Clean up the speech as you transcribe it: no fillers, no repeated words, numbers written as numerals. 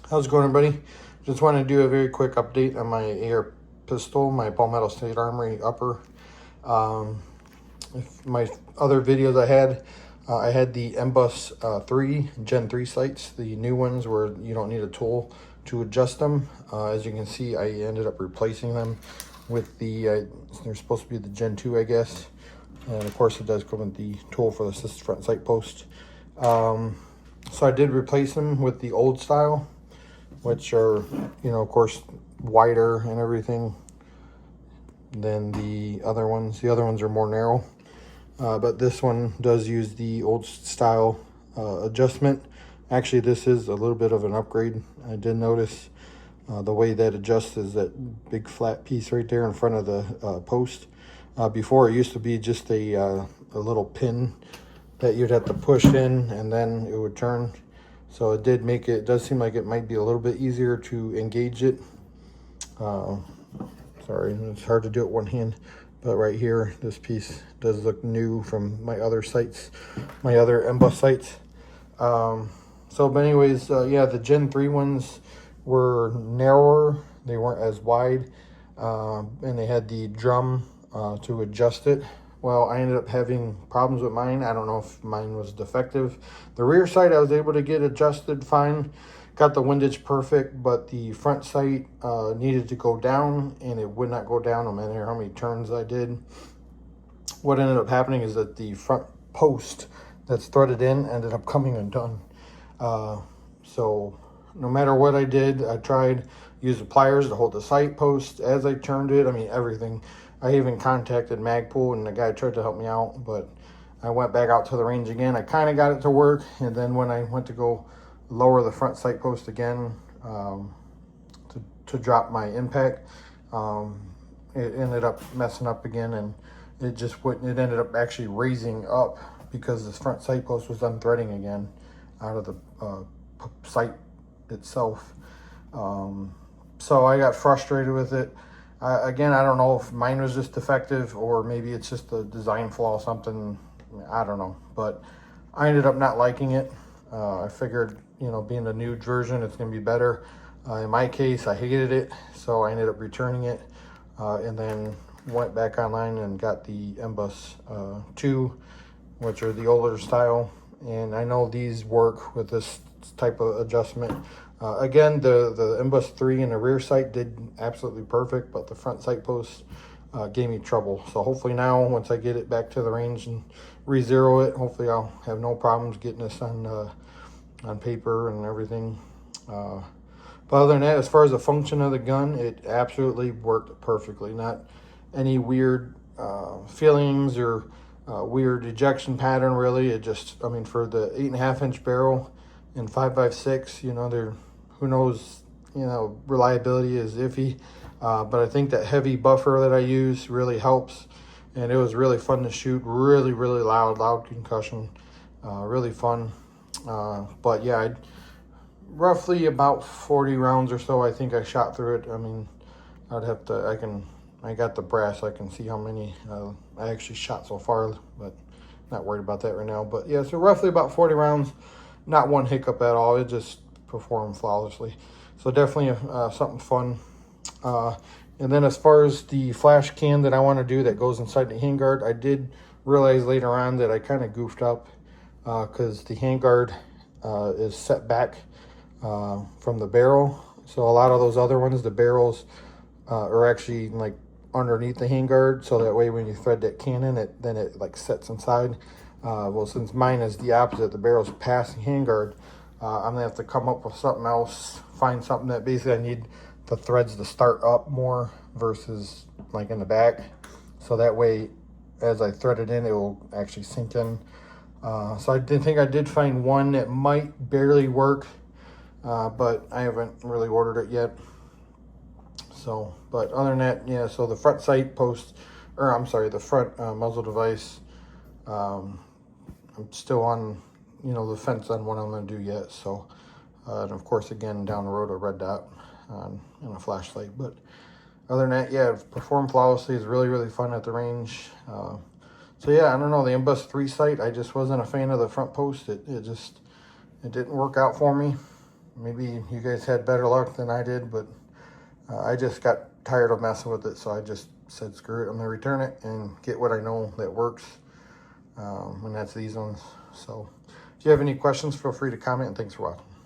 How's it going, everybody? Just want to do a very quick update on my AR pistol, my Palmetto State Armory upper. If my other videos I had the MBUS 3 Gen 3 sights, the new ones where you don't need a tool to adjust them. As you can see, I ended up replacing them with the, they're supposed to be the Gen 2, I guess. And of course, it does come with the tool for the assisted front sight post. So I did replace them with the old style, which are, of course, wider and everything than the other ones. The other ones are more narrow, but this one does use the old style adjustment. Actually, this is a little bit of an upgrade. I did notice the way that adjusts is that big flat piece right there in front of the post. Before, it used to be just a little pin that you'd have to push in and then it would turn. So it does seem like it might be a little bit easier to engage it. Sorry, it's hard to do it one hand, but right here, this piece does look new from my other sights, my other MBUS sights. But anyways, yeah, the Gen 3 ones were narrower. They weren't as wide, and they had the drum to adjust it. Well, I ended up having problems with mine. I don't know if mine was defective. The rear sight I was able to get adjusted fine. Got the windage perfect, but the front sight needed to go down, and it would not go down no matter how many turns I did. What ended up happening is that the front post that's threaded in ended up coming undone. So no matter what I did, I tried use the pliers to hold the sight post as I turned it. I mean, everything. I even contacted Magpul, and the guy tried to help me out, but I went back out to the range again. I kind of got it to work, and then when I went to go lower the front sight post again to drop my impact, it ended up messing up again, and it just wouldn't. It ended up actually raising up because this front sight post was unthreading again out of the sight itself. So I got frustrated with it. Again, I don't know if mine was just defective or maybe it's just a design flaw or something. I don't know, but I ended up not liking it. I figured, being a new version, it's going to be better. In my case, I hated it, so I ended up returning it and then went back online and got the MBUS 2, which are the older style. And I know these work with this type of adjustment. Again, the MBUS 3 in the rear sight did absolutely perfect, but the front sight post gave me trouble. So hopefully now, once I get it back to the range and re-zero it, hopefully I'll have no problems getting this on paper and everything. But other than that, as far as the function of the gun, it absolutely worked perfectly. Not any weird feelings or weird ejection pattern, really. It just, for the 8.5-inch barrel and 5.56, who knows, reliability is iffy. But I think that heavy buffer that I use really helps. And it was really fun to shoot. Really, really loud concussion. Really fun. But yeah, roughly about 40 rounds or so, I think I shot through it. I'd have to, I got the brass. I can see how many I actually shot so far, but not worried about that right now. But yeah, so roughly about 40 rounds. Not one hiccup at all. It just performed flawlessly. So definitely something fun. And then as far as the flash cam that I want to do that goes inside the handguard, I did realize later on that I kind of goofed up because the handguard is set back from the barrel. So a lot of those other ones, the barrels are actually like underneath the handguard, so that way when you thread that cannon, then it like sets inside. Well, since mine is the opposite, the barrel's past the handguard, I'm gonna have to come up with something else, find something that basically I need the threads to start up more versus like in the back, so that way as I thread it in, it will actually sink in. So I did find one that might barely work, but I haven't really ordered it yet. So, but other than that, yeah, so the front sight post, or I'm sorry, the front muzzle device, I'm still on, the fence on what I'm going to do yet. So, and of course, again, down the road, a red dot and a flashlight. But other than that, yeah, it performed flawlessly. It's really, really fun at the range. So yeah, I don't know, the MBUS 3 sight, I just wasn't a fan of the front post. It didn't work out for me. maybe you guys had better luck than I did, but I just got tired of messing with it, so I just said screw it. I'm gonna return it and get what I know that works, and that's these ones. So if you have any questions, feel free to comment, and thanks for watching.